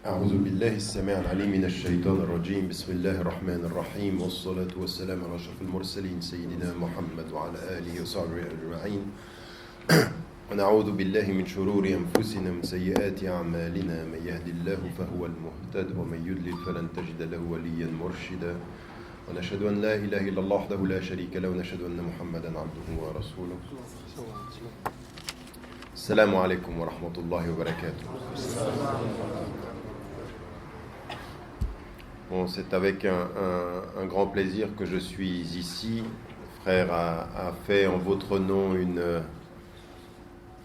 أعوذ بالله السميع العليم من الشيطان الرجيم بسم الله الرحمن الرحيم والصلاة والسلام على أشرف المرسلين سيدنا محمد وعلى آله وصحبه أجمعين ونعوذ بالله من شرور أنفسنا من سيئات أعمالنا من يهد الله فهو المهتد ومن يضلل فلن تجد له وليا مرشدا ونشهد أن لا إله إلا الله وحده لا شريك له ونشهد أن محمدا عبده ورسوله السلام عليكم ورحمة الله وبركاته. Bon, c'est avec un grand plaisir que je suis ici. Le frère a fait en votre nom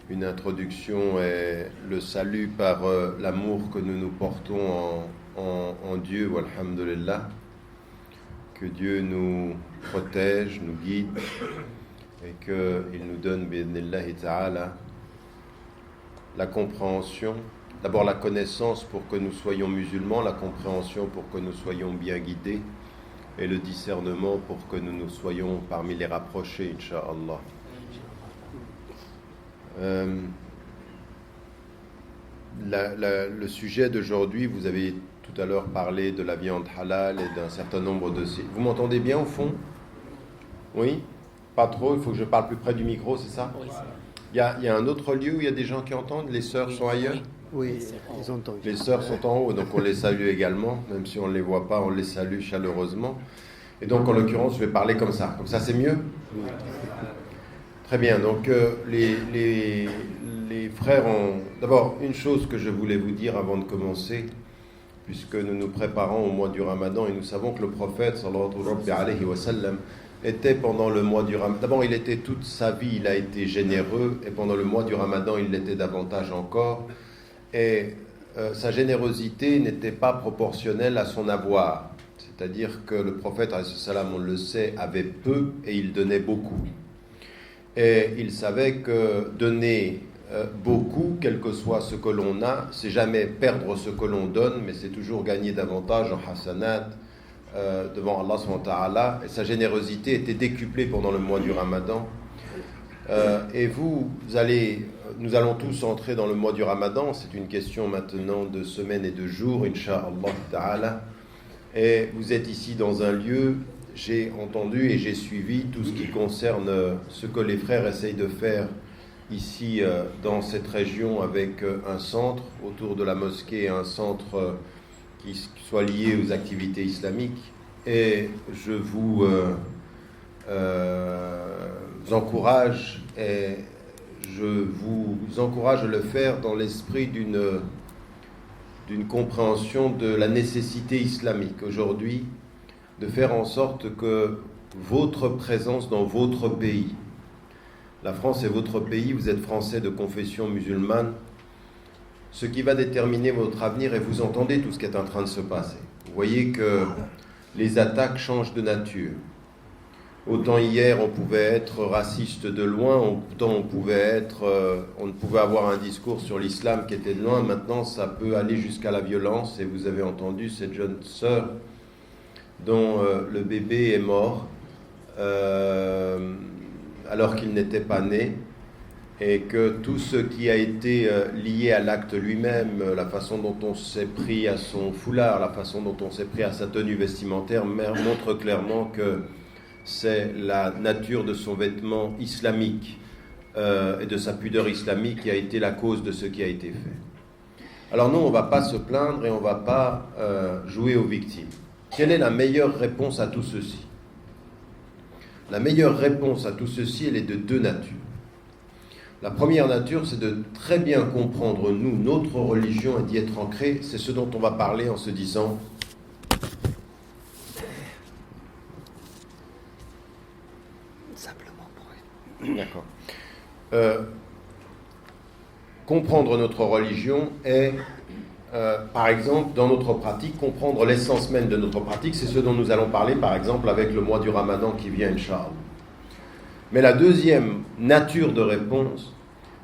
une introduction et le salut par l'amour que nous nous portons en Dieu, walhamdulillah. Que Dieu nous protège, nous guide et qu'il nous donne, bi'idhnillahi ta'ala, la compréhension. D'abord la connaissance pour que nous soyons musulmans, la compréhension pour que nous soyons bien guidés et le discernement pour que nous soyons parmi les rapprochés, Inch'Allah. Le sujet d'aujourd'hui, vous avez tout à l'heure parlé de la viande halal et d'un certain nombre de... Vous m'entendez bien au fond? Oui? Pas trop, il faut que je parle plus près du micro, c'est ça? Oui. Il y a un autre lieu où il y a des gens qui entendent? Les sœurs sont ailleurs? Oui, ils entendent. Les sœurs sont en haut, donc on les salue également, même si on ne les voit pas, on les salue chaleureusement. Et donc en l'occurrence, je vais parler comme ça c'est mieux? Oui. Très bien, donc les frères ont... D'abord, une chose que je voulais vous dire avant de commencer, puisque nous nous préparons au mois du Ramadan, et nous savons que le prophète, sallallahu alayhi wa sallam, était pendant le mois du Ramadan. D'abord, il était toute sa vie, il a été généreux, et pendant le mois du Ramadan, il l'était davantage encore. Et sa générosité n'était pas proportionnelle à son avoir. C'est-à-dire que le prophète, on le sait, avait peu et il donnait beaucoup. Et il savait que donner beaucoup, quel que soit ce que l'on a, c'est jamais perdre ce que l'on donne, mais c'est toujours gagner davantage en hasanat devant Allah subhanahu wa ta'ala. Et sa générosité était décuplée pendant le mois du Ramadan. Et nous allons tous entrer dans le mois du Ramadan. C'est une question maintenant de semaines et de jours, Inch'Allah ta'ala. Et vous êtes ici dans un lieu, j'ai entendu et j'ai suivi tout ce qui concerne ce que les frères essayent de faire ici dans cette région avec un centre autour de la mosquée, un centre qui soit lié aux activités islamiques. Et je vous encourage et je vous encourage à le faire dans l'esprit d'une compréhension de la nécessité islamique aujourd'hui de faire en sorte que votre présence dans votre pays, la France est votre pays, vous êtes français de confession musulmane, ce qui va déterminer votre avenir, et vous entendez tout ce qui est en train de se passer. Vous voyez que les attaques changent de nature. Autant hier on pouvait être raciste de loin, autant on pouvait avoir un discours sur l'islam qui était de loin. Maintenant ça peut aller jusqu'à la violence, et vous avez entendu cette jeune sœur dont le bébé est mort alors qu'il n'était pas né, et que tout ce qui a été lié à l'acte lui-même, la façon dont on s'est pris à son foulard, la façon dont on s'est pris à sa tenue vestimentaire, montre clairement que c'est la nature de son vêtement islamique et de sa pudeur islamique qui a été la cause de ce qui a été fait. Alors nous, on ne va pas se plaindre et on ne va pas jouer aux victimes. Quelle est la meilleure réponse à tout ceci? La meilleure réponse à tout ceci, elle est de deux natures. La première nature, c'est de très bien comprendre, nous, notre religion, et d'y être ancré. C'est ce dont on va parler en se disant... D'accord. Comprendre notre religion est, par exemple, dans notre pratique, comprendre l'essence même de notre pratique. C'est ce dont nous allons parler, par exemple, avec le mois du Ramadan qui vient, Inch'Allah. Mais la deuxième nature de réponse,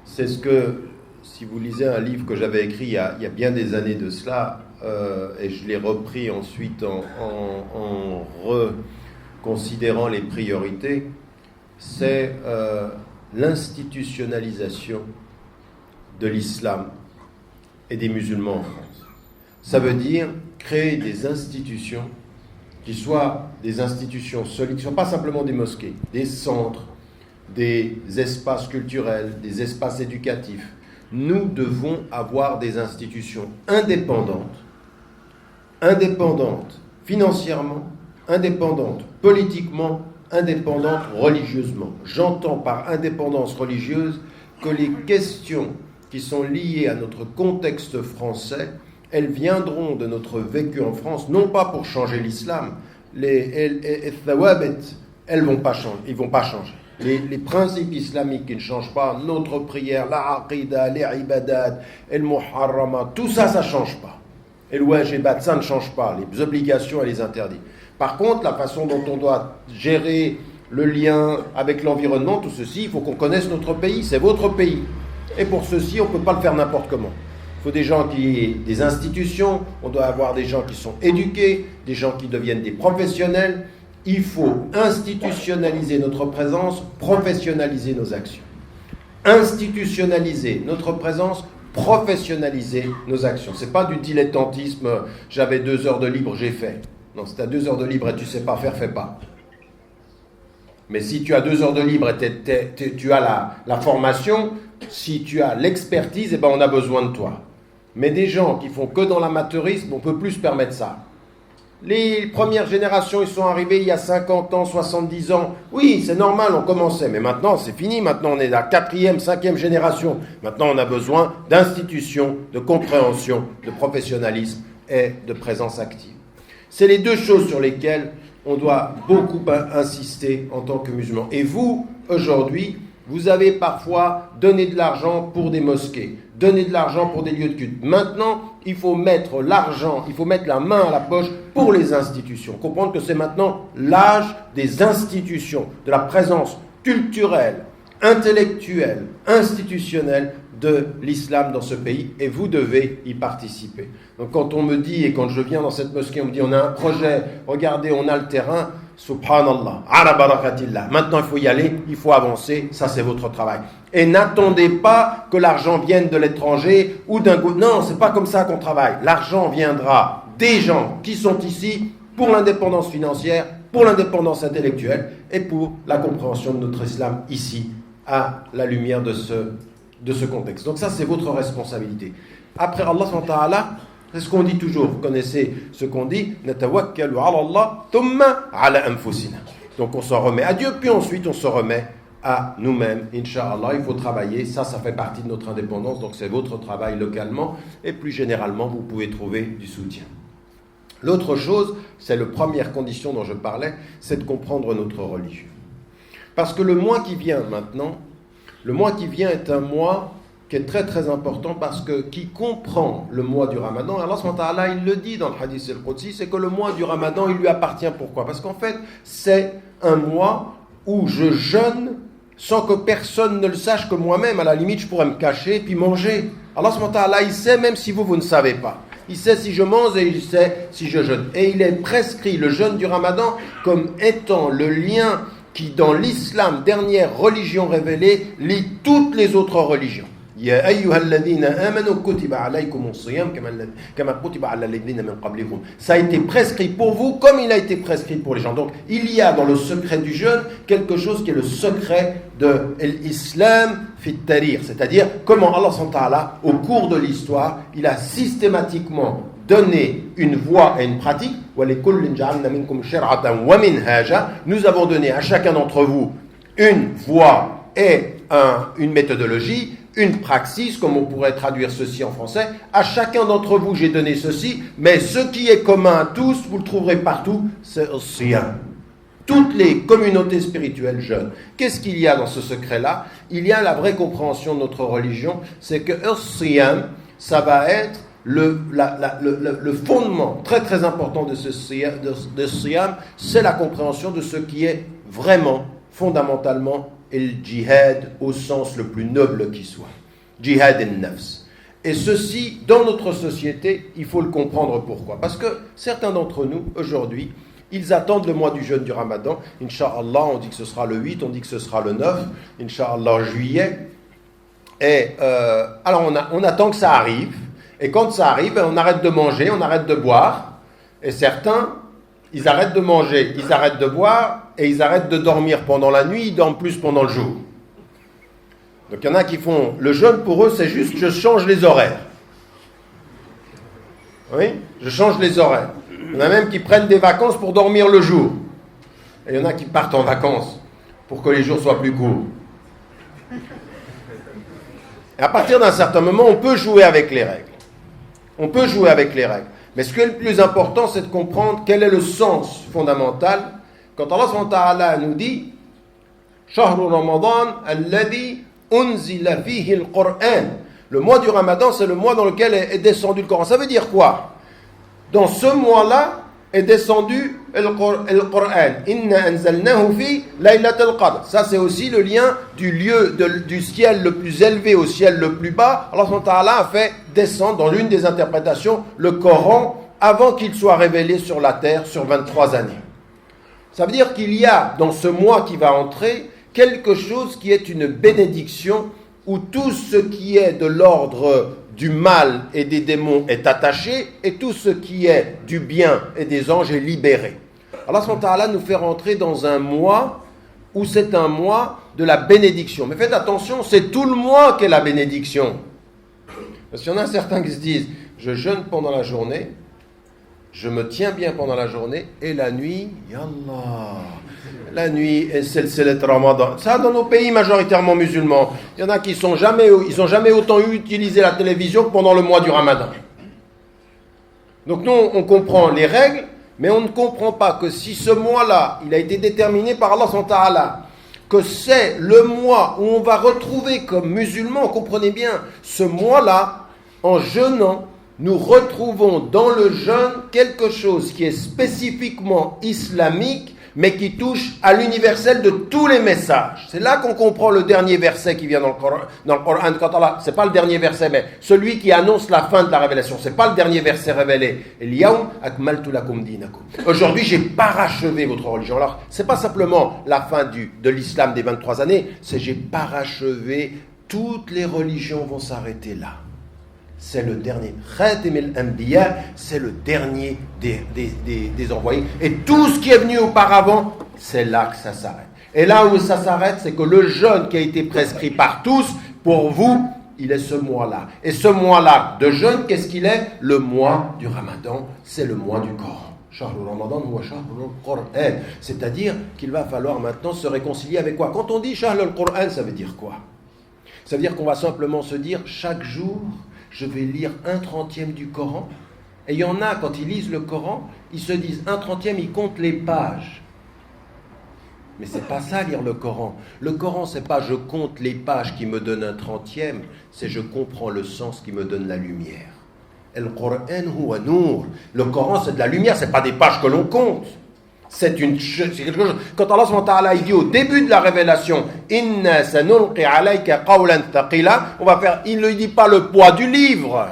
c'est ce que, si vous lisez un livre que j'avais écrit il y a bien des années de cela, et je l'ai repris ensuite en reconsidérant les priorités, c'est l'institutionnalisation de l'islam et des musulmans en France. Ça veut dire créer des institutions qui soient des institutions solides, qui ne soient pas simplement des mosquées, des centres, des espaces culturels, des espaces éducatifs. Nous devons avoir des institutions indépendantes financièrement, indépendantes politiquement, indépendantes religieusement. J'entends par indépendance religieuse que les questions qui sont liées à notre contexte français, elles viendront de notre vécu en France, non pas pour changer l'islam. Les thawabit, elles vont pas changer, ils vont pas changer. Les principes islamiques qui ne changent pas, notre prière, la aqida, les ibadat, el muharrama, tout ça, ça ne change pas. Et le wajibat, ça ne change pas. Les obligations et les interdits. Par contre, la façon dont on doit gérer le lien avec l'environnement, tout ceci, il faut qu'on connaisse notre pays. C'est votre pays. Et pour ceci, on ne peut pas le faire n'importe comment. Il faut des gens qui aient des institutions, on doit avoir des gens qui sont éduqués, des gens qui deviennent des professionnels. Il faut institutionnaliser notre présence, professionnaliser nos actions. Institutionnaliser notre présence, professionnaliser nos actions. Ce n'est pas du dilettantisme, j'avais 2 heures de libre, j'ai fait. Non, si tu as 2 heures de libre et tu ne sais pas faire, fais pas. Mais si tu as 2 heures de libre et tu as la formation, si tu as l'expertise, eh ben on a besoin de toi. Mais des gens qui font que dans l'amateurisme, on ne peut plus se permettre ça. Les premières générations, ils sont arrivés il y a 50 ans, 70 ans. Oui, c'est normal, on commençait. Mais maintenant, c'est fini. Maintenant, on est la 4e, 5e génération. Maintenant, on a besoin d'institutions, de compréhension, de professionnalisme et de présence active. C'est les 2 choses sur lesquelles on doit beaucoup insister en tant que musulmans. Et vous, aujourd'hui, vous avez parfois donné de l'argent pour des mosquées, donné de l'argent pour des lieux de culte. Maintenant, il faut mettre l'argent, il faut mettre la main à la poche pour les institutions. Comprendre que c'est maintenant l'âge des institutions, de la présence culturelle, intellectuelle, institutionnelle de l'islam dans ce pays, et vous devez y participer. Donc quand on me dit, et quand je viens dans cette mosquée, on me dit on a un projet, regardez, on a le terrain, subhanallah, ala barakatillah. Maintenant il faut y aller, il faut avancer, ça c'est votre travail. Et n'attendez pas que l'argent vienne de l'étranger ou d'un goût. Non, c'est pas comme ça qu'on travaille. L'argent viendra des gens qui sont ici pour l'indépendance financière, pour l'indépendance intellectuelle et pour la compréhension de notre islam ici, à la lumière de ce contexte. Donc ça c'est votre responsabilité. Après Allah subhanahu wa ta'ala, c'est ce qu'on dit toujours. Vous connaissez ce qu'on dit, natawakkalu ala Allah thumma ala anfusina. Donc on s'en remet à Dieu, puis ensuite on se remet à nous-mêmes. Inch'Allah, il faut travailler. Ça fait partie de notre indépendance. Donc c'est votre travail localement. Et plus généralement, vous pouvez trouver du soutien. L'autre chose, c'est la première condition dont je parlais, c'est de comprendre notre religion. Parce que le mois qui vient maintenant, le mois qui vient est un mois qui est très très important parce que qui comprend le mois du Ramadan, Allah subhanahu wa ta'ala, il le dit dans le hadith al-Qudsi, c'est que le mois du Ramadan, il lui appartient. Pourquoi ? Parce qu'en fait, c'est un mois où je jeûne sans que personne ne le sache, que moi-même, à la limite, je pourrais me cacher et puis manger. Allah subhanahu wa ta'ala, il sait même si vous ne savez pas. Il sait si je mange et il sait si je jeûne. Et il est prescrit le jeûne du Ramadan comme étant le lien qui, dans l'islam, dernière religion révélée, lie toutes les autres religions. Ya ayyuhalladhina amanu kutiba alaykumus siyam kama kutiba alal ladhina min qablikum. Ça a été prescrit pour vous comme il a été prescrit pour les gens. Donc il y a dans le secret du jeûne quelque chose qui est le secret de l'islam fit tarir, c'est-à-dire comment Allah subhanahu wa ta'ala au cours de l'histoire, il a systématiquement donné une voie et une pratique. Nous avons donné à chacun d'entre vous une voie et une méthodologie, une praxis, comme on pourrait traduire ceci en français. À chacun d'entre vous, j'ai donné ceci, mais ce qui est commun à tous, vous le trouverez partout, c'est le siyam. Toutes les communautés spirituelles jeûnent. Qu'est-ce qu'il y a dans ce secret-là ? Il y a la vraie compréhension de notre religion, c'est que le siyam, ça va être le fondement très très important de ce siyam, c'est la compréhension de ce qui est vraiment, fondamentalement, le djihad au sens le plus noble qui soit. Djihad al-nafs. Et ceci, dans notre société, il faut le comprendre pourquoi. Parce que certains d'entre nous, aujourd'hui, ils attendent le mois du jeûne du Ramadan. Inch'Allah, on dit que ce sera le 8, on dit que ce sera le 9. Inch'Allah, juillet. Et alors, on attend que ça arrive. Et quand ça arrive, on arrête de manger, on arrête de boire. Et certains, ils arrêtent de manger, ils arrêtent de boire et ils arrêtent de dormir pendant la nuit, ils dorment plus pendant le jour. Donc il y en a qui font, le jeûne pour eux c'est juste je change les horaires. Oui, je change les horaires. Il y en a même qui prennent des vacances pour dormir le jour. Et il y en a qui partent en vacances pour que les jours soient plus courts. Et à partir d'un certain moment, on peut jouer avec les règles. On peut jouer avec les règles. Mais ce qui est le plus important, c'est de comprendre quel est le sens fondamental. Quand Allah subhanahu wa ta'ala nous dit « Shahru Ramadan alladhi unzila fihi al-Qur'an » Le mois du Ramadan, c'est le mois dans lequel est descendu le Coran. Ça veut dire quoi? Dans ce mois-là est descendu le Coran. Inna anzalnahu fi laylatul qadr. Ça, c'est aussi le lien du lieu du ciel le plus élevé au ciel le plus bas. Allah subhanahu wa ta'ala a fait descendre, dans l'une des interprétations, le Coran avant qu'il soit révélé sur la terre sur 23 années. Ça veut dire qu'il y a dans ce mois qui va entrer quelque chose qui est une bénédiction où tout ce qui est de l'ordre du mal et des démons est attaché et tout ce qui est du bien et des anges est libéré. Allah subhanahu wa ta'ala nous fait rentrer dans un mois où c'est un mois de la bénédiction. Mais faites attention, c'est tout le mois qu'est la bénédiction. Parce qu'il y en a certains qui se disent, je jeûne pendant la journée, je me tiens bien pendant la journée et la nuit, yallah. La nuit, c'est le Ramadan. Ça, dans nos pays majoritairement musulmans, il y en a qui ils n'ont jamais autant utilisé la télévision que pendant le mois du Ramadan. Donc nous, on comprend les règles, mais on ne comprend pas que si ce mois-là, il a été déterminé par Allah subhanahu wa ta'ala, que c'est le mois où on va retrouver comme musulmans, comprenez bien, ce mois-là, en jeûnant, nous retrouvons dans le jeûne quelque chose qui est spécifiquement islamique, mais qui touche à l'universel de tous les messages. C'est là qu'on comprend le dernier verset qui vient dans le Coran. Quand Allah, c'est pas le dernier verset, mais celui qui annonce la fin de la révélation. C'est pas le dernier verset révélé. El-Yawm akmaltu lakum dinakum. Aujourd'hui, j'ai parachevé votre religion. Alors, c'est pas simplement la fin de l'islam des 23 années, c'est j'ai parachevé, toutes les religions vont s'arrêter là. C'est le dernier. Khatim al-Anbiya, c'est le dernier des envoyés. Et tout ce qui est venu auparavant, c'est là que ça s'arrête. Et là où ça s'arrête, c'est que le jeûne qui a été prescrit par tous, pour vous, il est ce mois-là. Et ce mois-là de jeûne, qu'est-ce qu'il est? Le mois du Ramadan, c'est le mois du Coran. Shahrul Ramadan wa Shahrul Qur'an. C'est-à-dire qu'il va falloir maintenant se réconcilier avec quoi? Quand on dit Shahrul Qur'an, ça veut dire quoi? Ça veut dire qu'on va simplement se dire, chaque jour, je vais lire 1/30 du Coran. Et il y en a, quand ils lisent le Coran, ils se disent 1/30, ils comptent les pages. Mais c'est pas ça, lire le Coran. Le Coran, c'est pas je compte les pages qui me donnent 1/30, c'est je comprends le sens qui me donne la lumière. El-Qur'an huwa nour. Le Coran, c'est de la lumière, c'est pas des pages que l'on compte. C'est quelque chose. Quand Allah subhanahu wa ta'ala il dit au début de la révélation, Inna sanulqi alayka qawlan thaqila, il ne dit pas le poids du livre.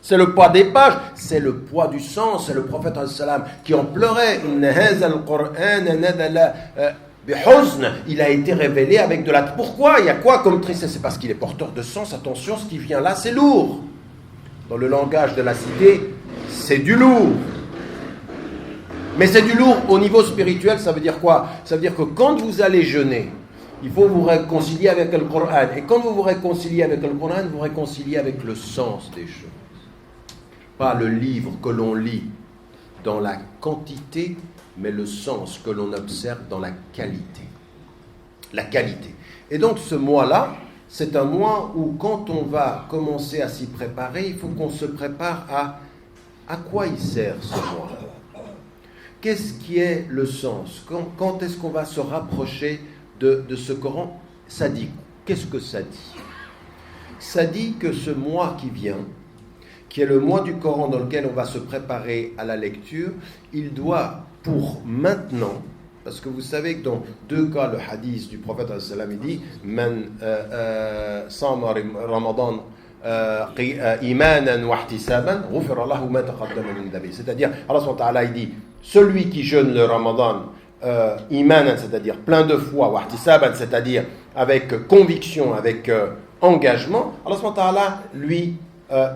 C'est le poids des pages, c'est le poids du sens, c'est le prophète qui en pleurait. Inna hadha al-Qur'an nadala bihuzn. Il a été révélé avec de la. Pourquoi? Il y a quoi comme tristesse? C'est parce qu'il est porteur de sens. Attention, ce qui vient là, c'est lourd. Dans le langage de la cité, c'est du lourd. Mais c'est du lourd au niveau spirituel, ça veut dire quoi? Ça veut dire que quand vous allez jeûner, il faut vous réconcilier avec le Coran. Et quand vous vous réconciliez avec le Coran, vous réconciliez avec le sens des choses. Pas le livre que l'on lit dans la quantité, mais le sens que l'on observe dans la qualité. La qualité. Et donc ce mois-là, c'est un mois où quand on va commencer à s'y préparer, il faut qu'on se prépare à quoi il sert ce mois. Qu'est-ce qui est le sens? Quand est-ce qu'on va se rapprocher de ce Coran? Ça dit, qu'est-ce que ça dit? Ça dit que ce mois qui vient, qui est le mois du Coran dans lequel on va se préparer à la lecture, il doit, pour maintenant, parce que vous savez que dans 2 cas, le hadith du prophète, il dit « Man sama Ramadan » c'est-à-dire Allah subhanahu wa ta'ala il dit celui qui jeûne le Ramadan imanan, c'est-à-dire plein de foi, wahtisaban, c'est-à-dire avec conviction, avec engagement, Allah subhanahu wa ta'ala lui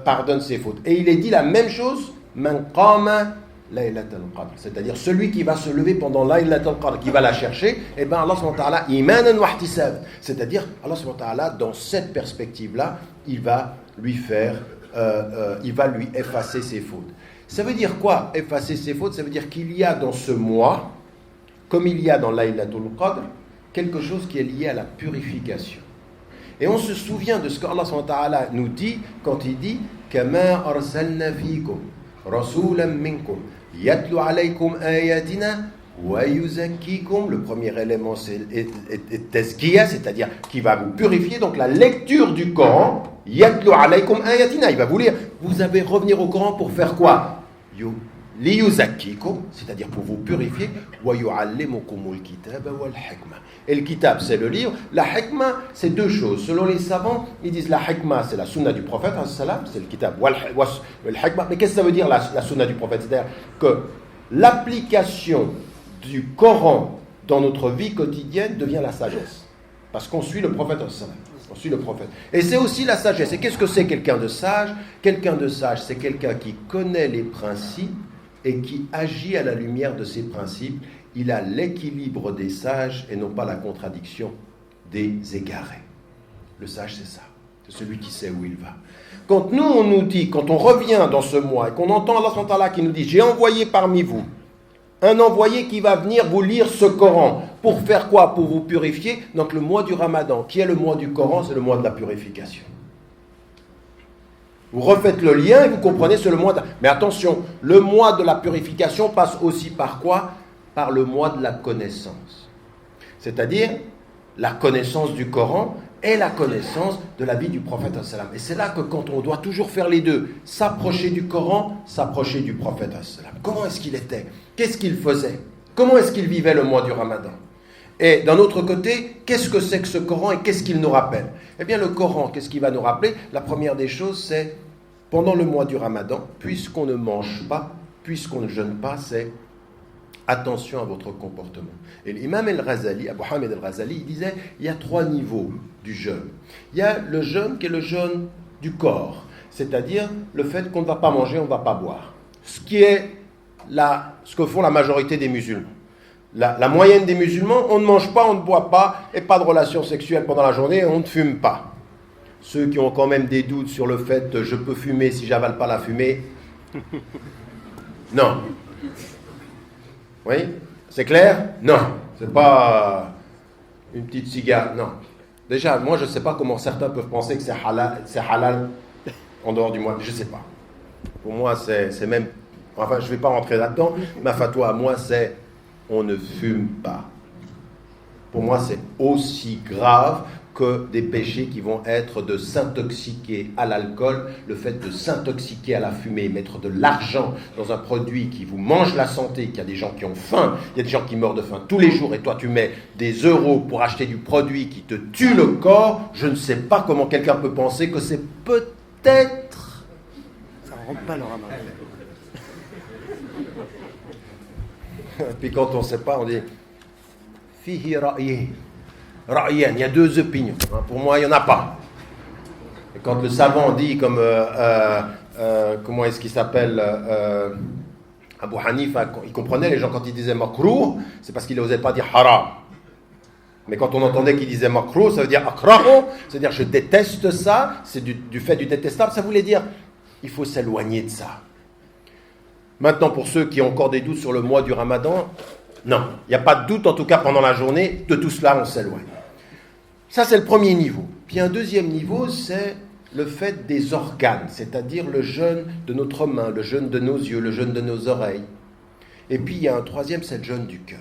pardonne ses fautes. Et il est dit la même chose, man qama laylat al-qadr, c'est-à-dire celui qui va se lever pendant laylat al-qadr, qui va la chercher, et bien Allah subhanahu wa ta'ala, imanan wa ihtisab, c'est-à-dire Allah subhanahu wa ta'ala, dans cette perspective-là, il va lui faire, il va lui effacer ses fautes. Ça veut dire quoi, effacer ses fautes? Ça veut dire qu'il y a dans ce mois, comme il y a dans Laylatul Qadr, quelque chose qui est lié à la purification. Et on se souvient de ce qu'Allah subhanahu wa ta'ala nous dit quand il dit « Kama arsalna fikum rasulan minkum yatlu alaykum ayatina wa yuzakkikum » Le premier élément c'est tazkiya, c'est-à-dire qui va vous purifier. Donc la lecture du Coran, yatlu alaykum ayatina, il va vous lire. Vous avez revenir au Coran pour faire quoi? Liyuzakkikum, c'est-à-dire pour vous purifier, wa yu'allimukumul kitaba wal hikma. Et le kitab, c'est le livre. La hikma, c'est deux choses. Selon les savants, ils disent la hikma, c'est la sunna du prophète, c'est le kitab wal hikma. Mais qu'est-ce que ça veut dire la sunna du prophète? C'est-à-dire que l'application du Coran dans notre vie quotidienne devient la sagesse. Parce qu'on suit le prophète, on suit le prophète. Et c'est aussi la sagesse. Et qu'est-ce que c'est quelqu'un de sage? Quelqu'un de sage, c'est quelqu'un qui connaît les principes et qui agit à la lumière de ces principes. Il a l'équilibre des sages et non pas la contradiction des égarés. Le sage, c'est ça. C'est celui qui sait où il va. Quand nous, on nous dit, quand on revient dans ce mois et qu'on entend Allah subhanahu wa ta'ala qui nous dit « J'ai envoyé parmi vous un envoyé qui va venir vous lire ce Coran. » Pour faire quoi? Pour vous purifier. Donc le mois du Ramadan, qui est le mois du Coran, c'est le mois de la purification. Vous refaites le lien et vous comprenez, c'est le mois de... Mais attention, le mois de la purification passe aussi par quoi? Par le mois de la connaissance. C'est-à-dire la connaissance du Coran et la connaissance de la vie du prophète. Et c'est là que quand on doit toujours faire les deux, s'approcher du Coran, s'approcher du prophète. Comment est-ce qu'il était? Qu'est-ce qu'il faisait? Comment est-ce qu'il vivait le mois du Ramadan? Et d'un autre côté, qu'est-ce que c'est que ce Coran et qu'est-ce qu'il nous rappelle? Eh bien le Coran, qu'est-ce qu'il va nous rappeler? La première des choses, c'est pendant le mois du Ramadan, puisqu'on ne mange pas, puisqu'on ne jeûne pas, c'est attention à votre comportement. Et l'imam al-Ghazali, Abu Hamid al-Ghazali, il disait, il y a 3 niveaux du jeûne. Il y a le jeûne qui est le jeûne du corps, c'est-à-dire le fait qu'on ne va pas manger, on ne va pas boire. Ce que font la majorité des musulmans. La moyenne des musulmans, on ne mange pas, on ne boit pas, et pas de relations sexuelles pendant la journée, et on ne fume pas. Ceux qui ont quand même des doutes sur le fait je peux fumer si j'avale pas la fumée. Non. Oui? C'est clair? Non. C'est pas une petite cigare. Non. Déjà, moi je ne sais pas comment certains peuvent penser que c'est halal en dehors du mois. Je ne sais pas. Pour moi, c'est même... Enfin, je ne vais pas rentrer là-dedans. Ma fatwa à moi, c'est on ne fume pas. Pour moi, c'est aussi grave que des péchés qui vont être de s'intoxiquer à l'alcool, le fait de s'intoxiquer à la fumée, mettre de l'argent dans un produit qui vous mange la santé, qu'il y a des gens qui ont faim, il y a des gens qui meurent de faim tous les jours, et toi tu mets des euros pour acheter du produit qui te tue le corps. Je ne sais pas comment quelqu'un peut penser que c'est peut-être... Ça ne rentre pas le Ramadan. Puis quand on ne sait pas, on dit fihi ra'yi. Ra'yan, il y a 2 opinions. Pour moi, il n'y en a pas. Et quand le savant dit, comme comment est-ce qu'il s'appelle, Abu Hanifa, il comprenait les gens quand ils disaient makruh, c'est parce qu'il n'osait pas dire haram. Mais quand on entendait qu'il disait makruh, ça veut dire akrahu, c'est-à-dire je déteste ça, c'est du fait du détestable, ça voulait dire il faut s'éloigner de ça. Maintenant, pour ceux qui ont encore des doutes sur le mois du Ramadan, non, il n'y a pas de doute, en tout cas pendant la journée, de tout cela on s'éloigne. Ça c'est le premier niveau. Puis un deuxième niveau, c'est le fait des organes, c'est-à-dire le jeûne de notre main, le jeûne de nos yeux, le jeûne de nos oreilles. Et puis il y a un troisième, c'est le jeûne du cœur.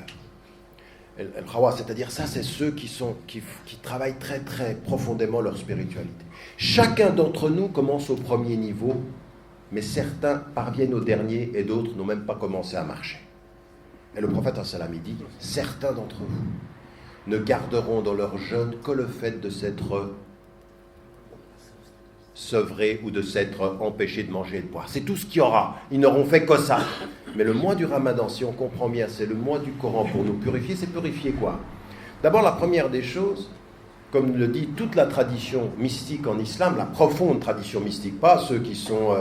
C'est-à-dire ça, c'est ceux qui travaillent très très profondément leur spiritualité. Chacun d'entre nous commence au premier niveau, mais certains parviennent au dernier et d'autres n'ont même pas commencé à marcher. Et le prophète sallam dit, certains d'entre vous ne garderont dans leur jeûne que le fait de s'être sevrés ou de s'être empêchés de manger et de boire. C'est tout ce qu'il y aura. Ils n'auront fait que ça. Mais le mois du Ramadan, si on comprend bien, c'est le mois du Coran pour nous purifier. C'est purifier quoi? D'abord, la première des choses, comme le dit toute la tradition mystique en islam, la profonde tradition mystique, pas ceux qui sont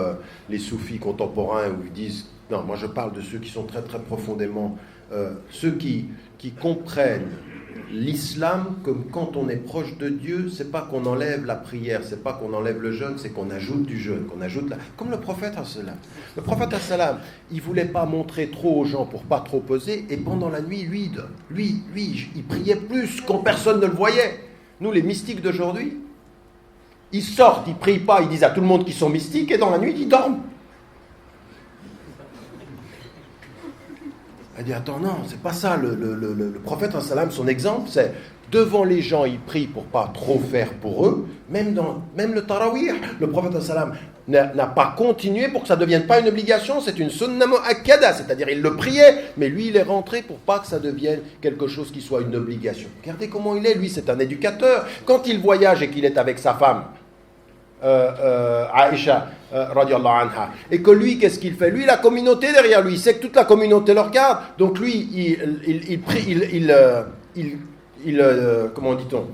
les soufis contemporains où ils disent, non, moi je parle de ceux qui sont très très profondément, ceux qui comprennent l'islam comme quand on est proche de Dieu, c'est pas qu'on enlève la prière, c'est pas qu'on enlève le jeûne, c'est qu'on ajoute du jeûne, qu'on ajoute comme le prophète as-salam. Le prophète as-salam, il voulait pas montrer trop aux gens pour pas trop poser, et pendant la nuit, lui, il priait plus quand personne ne le voyait. Nous, les mystiques d'aujourd'hui, ils sortent, ils prient pas, ils disent à tout le monde qu'ils sont mystiques, et dans la nuit, ils dorment. Elle dit, attends, non, c'est pas ça. Le prophète, son exemple, c'est devant les gens, il prie pour pas trop faire pour eux. Même le tarawih, le prophète, n'a pas continué pour que ça ne devienne pas une obligation. C'est une sunna mu'akkada, c'est-à-dire il le priait, mais lui, il est rentré pour pas que ça devienne quelque chose qui soit une obligation. Regardez comment il est, lui, c'est un éducateur. Quand il voyage et qu'il est avec sa femme, Aïcha radiallahu anha, et que lui, qu'est-ce qu'il fait? Lui, la communauté derrière lui, il sait que toute la communauté le regarde, donc lui, comment dit-on,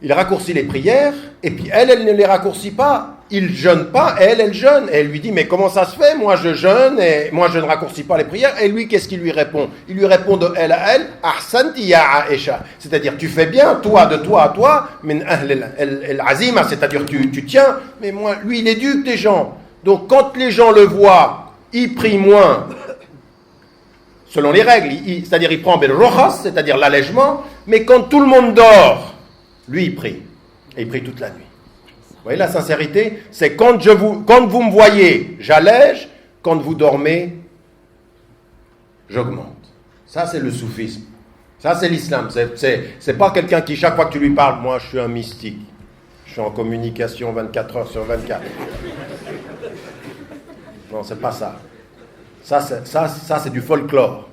il raccourcit les prières, et puis elle ne les raccourcit pas. Il jeûne pas, et elle jeûne. Et elle lui dit, mais comment ça se fait? Moi je jeûne, et moi je ne raccourcis pas les prières. Et lui, qu'est-ce qu'il lui répond? Il lui répond de elle à elle, ahsanti ya Aïcha. C'est-à-dire, tu fais bien, toi, de toi à toi, min ahl al-azima, c'est-à-dire, tu tiens, mais moi, lui, il éduque les gens. Donc, quand les gens le voient, il prie moins, selon les règles, c'est-à-dire, il prend bil rojas, c'est-à-dire l'allègement, mais quand tout le monde dort, lui, il prie. Et il prie toute la nuit. Vous voyez, la sincérité, c'est quand vous me voyez, j'allège, quand vous dormez, j'augmente. Ça, c'est le soufisme. Ça, c'est l'islam. C'est pas quelqu'un qui, chaque fois que tu lui parles, moi, je suis un mystique. Je suis en communication 24 heures sur 24. Non, c'est pas ça. Ça, c'est du folklore.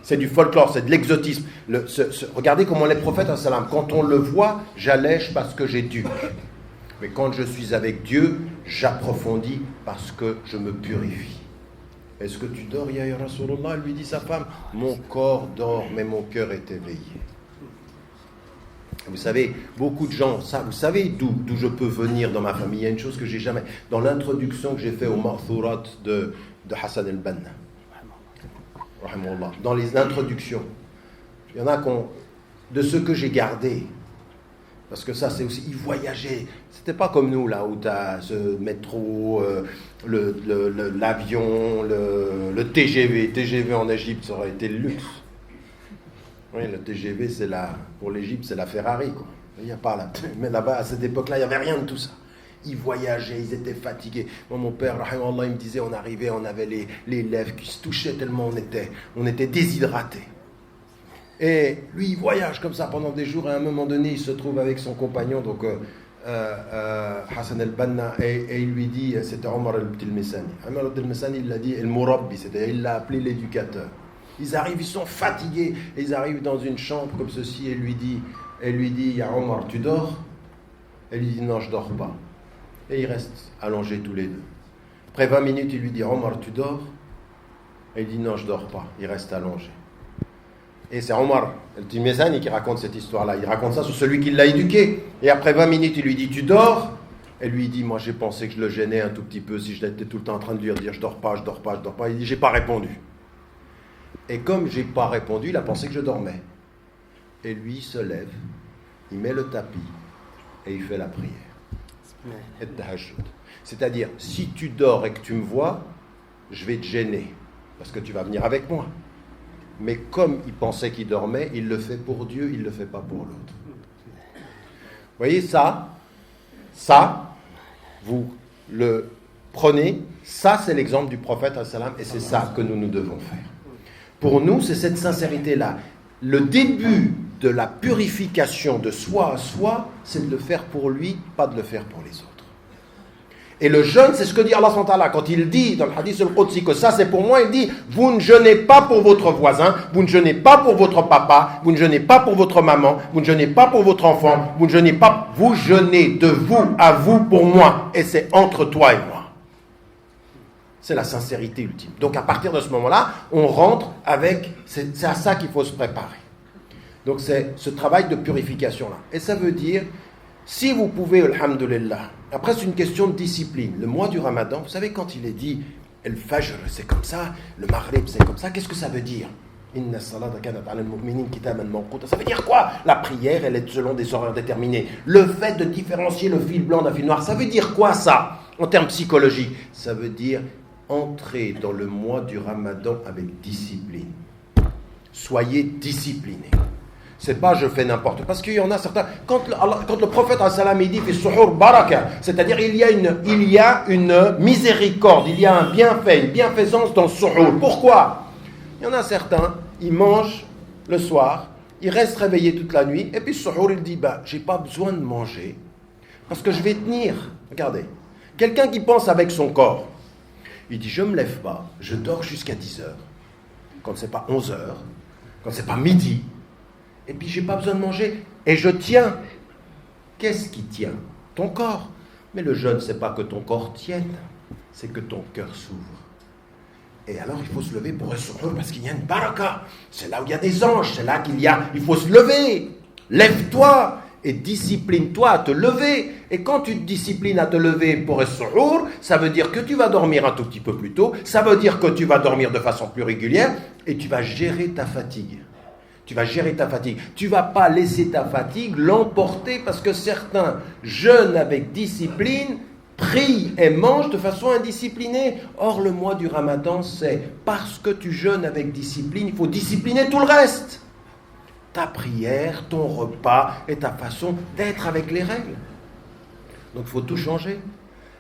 C'est du folklore, c'est de l'exotisme. Regardez comment les prophètes, quand on le voit, j'allège parce que j'éduque. Mais quand je suis avec Dieu, j'approfondis parce que je me purifie. Est-ce que tu dors, ya Rasulullah? Lui dit sa femme, mon corps dort, mais mon cœur est éveillé. Vous savez, beaucoup de gens, vous savez d'où je peux venir dans ma famille. Il y a une chose que j'ai jamais... Dans l'introduction que j'ai fait au Ma'thurat de Hassan al-Banna, dans les introductions, il y en a de ceux que j'ai gardés. Parce que ça, c'est aussi, ils voyageaient. C'était pas comme nous, là, où tu as ce métro, l'avion, le TGV. TGV en Égypte, ça aurait été le luxe. Oui, le TGV, pour l'Égypte, c'est la Ferrari, quoi. Il n'y a pas là. Mais là-bas, à cette époque-là, il n'y avait rien de tout ça. Ils voyageaient, ils étaient fatigués. Moi, mon père, rahimahullah, il me disait, on arrivait, on avait les lèvres qui se touchaient tellement on était déshydratés. Et lui, il voyage comme ça pendant des jours, et à un moment donné, il se trouve avec son compagnon, donc Hassan al-Banna, et il lui dit, c'était Omar al-Tilmisani. Omar al-Tilmisani, il l'a dit, el-Murabbi, c'est-à-dire il l'a appelé l'éducateur. Ils arrivent, ils sont fatigués, et ils arrivent dans une chambre comme ceci, et lui dit, ya Omar, tu dors? Elle lui dit, non, je dors pas. Et ils restent allongés tous les deux. Après 20 minutes, il lui dit, Omar, tu dors? Et il dit, non, je dors pas. Il reste allongé. Et c'est Omar al-Tilmisani qui raconte cette histoire-là. Il raconte ça sur celui qui l'a éduqué. Et après 20 minutes, il lui dit, tu dors? Et lui, il dit, moi, j'ai pensé que je le gênais un tout petit peu si je l'étais tout le temps en train de lui dire, je dors pas, je dors pas, je dors pas. Il dit, j'ai pas répondu. Et comme j'ai pas répondu, il a pensé que je dormais. Et lui, il se lève, il met le tapis et il fait la prière. Et tahajjud. C'est-à-dire, si tu dors et que tu me vois, je vais te gêner parce que tu vas venir avec moi. Mais comme il pensait qu'il dormait, il le fait pour Dieu, il ne le fait pas pour l'autre. Vous voyez ça, vous le prenez, ça c'est l'exemple du prophète et c'est ça que nous devons faire. Pour nous, c'est cette sincérité-là. Le début de la purification de soi à soi, c'est de le faire pour lui, pas de le faire pour les autres. Et le jeûne, c'est ce que dit Allah subhanahu wa ta'ala. Quand il dit dans le hadith al-Qudsi que ça c'est pour moi, il dit, vous ne jeûnez pas pour votre voisin, vous ne jeûnez pas pour votre papa, vous ne jeûnez pas pour votre maman, vous ne jeûnez pas pour votre enfant, vous ne jeûnez pas, vous jeûnez de vous à vous pour moi. Et c'est entre toi et moi. C'est la sincérité ultime. Donc à partir de ce moment-là, on rentre avec, c'est à ça qu'il faut se préparer. Donc c'est ce travail de purification-là. Et ça veut dire, si vous pouvez, alhamdoulilah, après c'est une question de discipline. Le mois du Ramadan, vous savez quand il est dit, le Fajr c'est comme ça, le Maghrib c'est comme ça, qu'est-ce que ça veut dire? Inna salata kanat ala al-mu'minin kitaban mawquta. Ça veut dire quoi? La prière, elle est selon des horaires déterminés. Le fait de différencier le fil blanc d'un fil noir, ça veut dire quoi ça, en termes psychologiques? Ça veut dire entrer dans le mois du Ramadan avec discipline. Soyez disciplinés. C'est pas je fais n'importe quoi. Parce qu'il y en a certains, quand le prophète il dit fi suhur baraka, c'est-à-dire il y a une miséricorde, il y a un bienfait, une bienfaisance dans le suhur. Pourquoi? Il y en a certains, ils mangent le soir, ils restent réveillés toute la nuit, et puis suhur il dit j'ai pas besoin de manger parce que je vais tenir. Regardez, quelqu'un qui pense avec son corps, il dit je me lève pas, je dors jusqu'à 10h, quand c'est pas 11h, quand c'est pas midi. Et puis j'ai pas besoin de manger. Et je tiens. Qu'est-ce qui tient? Ton corps. Mais le jeûne, c'est pas que ton corps tienne, c'est que ton cœur s'ouvre. Et alors il faut se lever pour ressortir parce qu'il y a une baraka. C'est là où il y a des anges. C'est là il faut se lever. Lève-toi et discipline-toi à te lever. Et quand tu te disciplines à te lever pour ressortir, ça veut dire que tu vas dormir un tout petit peu plus tôt. Ça veut dire que tu vas dormir de façon plus régulière et tu vas gérer ta fatigue. Tu vas gérer ta fatigue. Tu ne vas pas laisser ta fatigue l'emporter parce que certains jeûnent avec discipline, prient et mangent de façon indisciplinée. Or, le mois du Ramadan, c'est parce que tu jeûnes avec discipline, il faut discipliner tout le reste. Ta prière, ton repas et ta façon d'être avec les règles. Donc, il faut tout changer.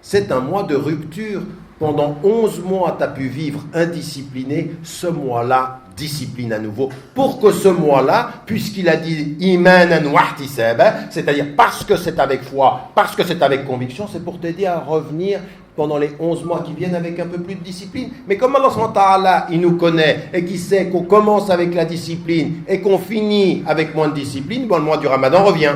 C'est un mois de rupture. Pendant 11 mois, tu as pu vivre indiscipliné. Ce mois-là, discipline à nouveau, pour que ce mois-là, puisqu'il a dit imanan wa ihtisaban, c'est-à-dire parce que c'est avec foi, parce que c'est avec conviction, c'est pour t'aider à revenir pendant les 11 mois qui viennent avec un peu plus de discipline. Mais comme Allah subhanahu wa ta'ala, il nous connaît et qu'il sait qu'on commence avec la discipline et qu'on finit avec moins de discipline, le mois du Ramadan revient.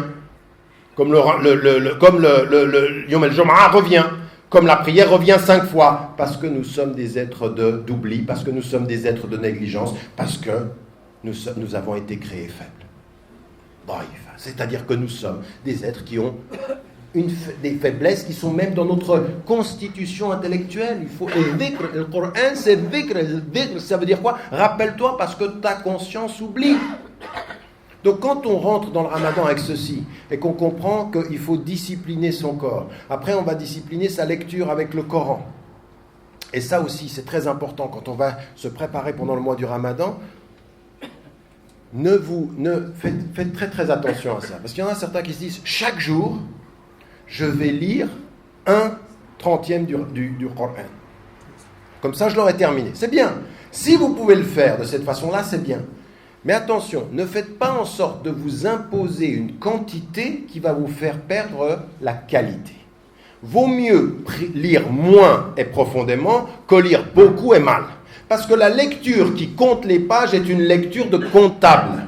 Comme le Yom el-Jum'a revient. Comme la prière revient 5 fois, parce que nous sommes des êtres d'oubli, parce que nous sommes des êtres de négligence, parce que nous avons été créés faibles. C'est-à-dire que nous sommes des êtres qui ont des faiblesses qui sont même dans notre constitution intellectuelle. Il faut le Coran, c'est dhikr, ça veut dire quoi? Rappelle-toi parce que ta conscience oublie. Donc quand on rentre dans le Ramadan avec ceci et qu'on comprend qu'il faut discipliner son corps, après on va discipliner sa lecture avec le Coran. Et ça aussi c'est très important quand on va se préparer pendant le mois du Ramadan. Faites très très attention à ça. Parce qu'il y en a certains qui se disent chaque jour je vais lire 1/30 du Coran. Comme ça je l'aurai terminé. C'est bien. Si vous pouvez le faire de cette façon-là, c'est bien. Mais attention, ne faites pas en sorte de vous imposer une quantité qui va vous faire perdre la qualité. Vaut mieux lire moins et profondément que lire beaucoup et mal. Parce que la lecture qui compte les pages est une lecture de comptable.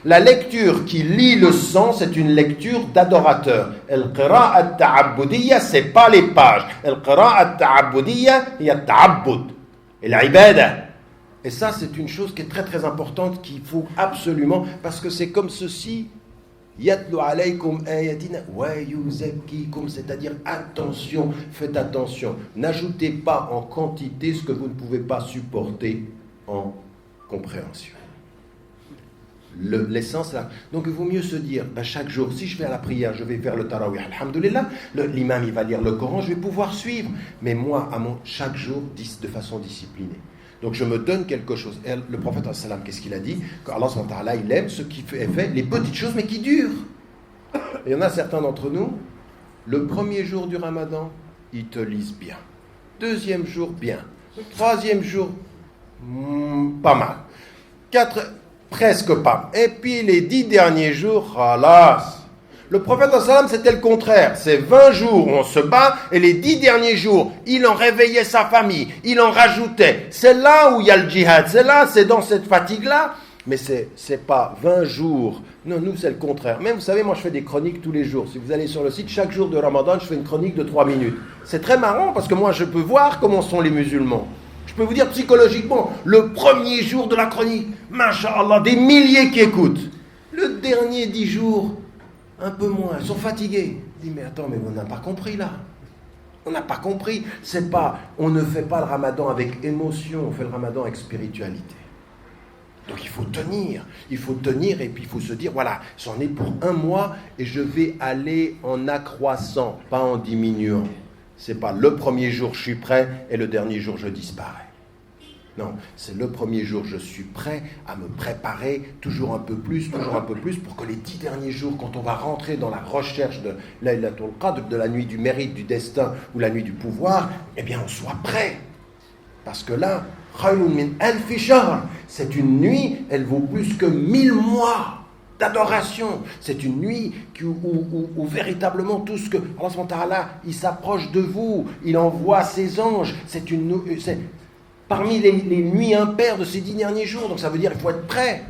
La lecture qui lit le sens est une lecture d'adorateur. Al-qira'a at-ta'abbudiyya, c'est pas les pages. Al-qira'a at-ta'abbudiyya, il y a ta'abbud. Et l'ibada. Et ça, c'est une chose qui est très très importante qu'il faut absolument, parce que c'est comme ceci, yatlu alaykum ayatina wa yuzakkikum, c'est-à-dire attention, faites attention, n'ajoutez pas en quantité ce que vous ne pouvez pas supporter en compréhension. L'essence là. Donc il vaut mieux se dire, chaque jour, si je vais à la prière, je vais faire le tarawih, alhamdoulilah, l'imam il va lire le Coran, je vais pouvoir suivre, mais moi, chaque jour, de façon disciplinée. Donc je me donne quelque chose. Et le prophète, qu'est-ce qu'il a dit? Qu'Allah, il aime ce qui fait les petites choses, mais qui durent. Et il y en a certains d'entre nous, le premier jour du Ramadan, ils te lisent bien. Deuxième jour, bien. Troisième jour, pas mal. Presque pas. Et puis les 10 derniers jours, halas. Le prophète, c'était le contraire. C'est 20 jours où on se bat, et les 10 derniers jours, il en réveillait sa famille, il en rajoutait. C'est là où il y a le djihad, c'est dans cette fatigue-là. Mais c'est pas 20 jours. Non, nous, c'est le contraire. Même, vous savez, moi, je fais des chroniques tous les jours. Si vous allez sur le site, chaque jour de Ramadan, je fais une chronique de 3 minutes. C'est très marrant, parce que moi, je peux voir comment sont les musulmans. Je peux vous dire psychologiquement, le premier jour de la chronique, masha'Allah, des milliers qui écoutent. Le dernier 10 jours, un peu moins, ils sont fatigués. Je dis, mais attends, mais on n'a pas compris là. On n'a pas compris. C'est pas, on ne fait pas le ramadan avec émotion, on fait le ramadan avec spiritualité. Donc il faut tenir et puis il faut se dire, voilà, j'en ai pour 1 mois et je vais aller en accroissant, pas en diminuant. C'est pas le premier jour je suis prêt et le dernier jour je disparais. Non, c'est le premier jour je suis prêt à me préparer toujours un peu plus pour que les 10 derniers jours, quand on va rentrer dans la recherche de Laylatul Qadr, de la nuit du mérite, du destin ou la nuit du pouvoir, eh bien on soit prêt. Parce que là, c'est une nuit, elle vaut plus que 1000 mois d'adoration. C'est une nuit où véritablement tout ce que Allah subhanahu wa ta'ala, il s'approche de vous, il envoie ses anges. C'est parmi les nuits impaires de ces 10 derniers jours. Donc ça veut dire qu'il faut être prêt.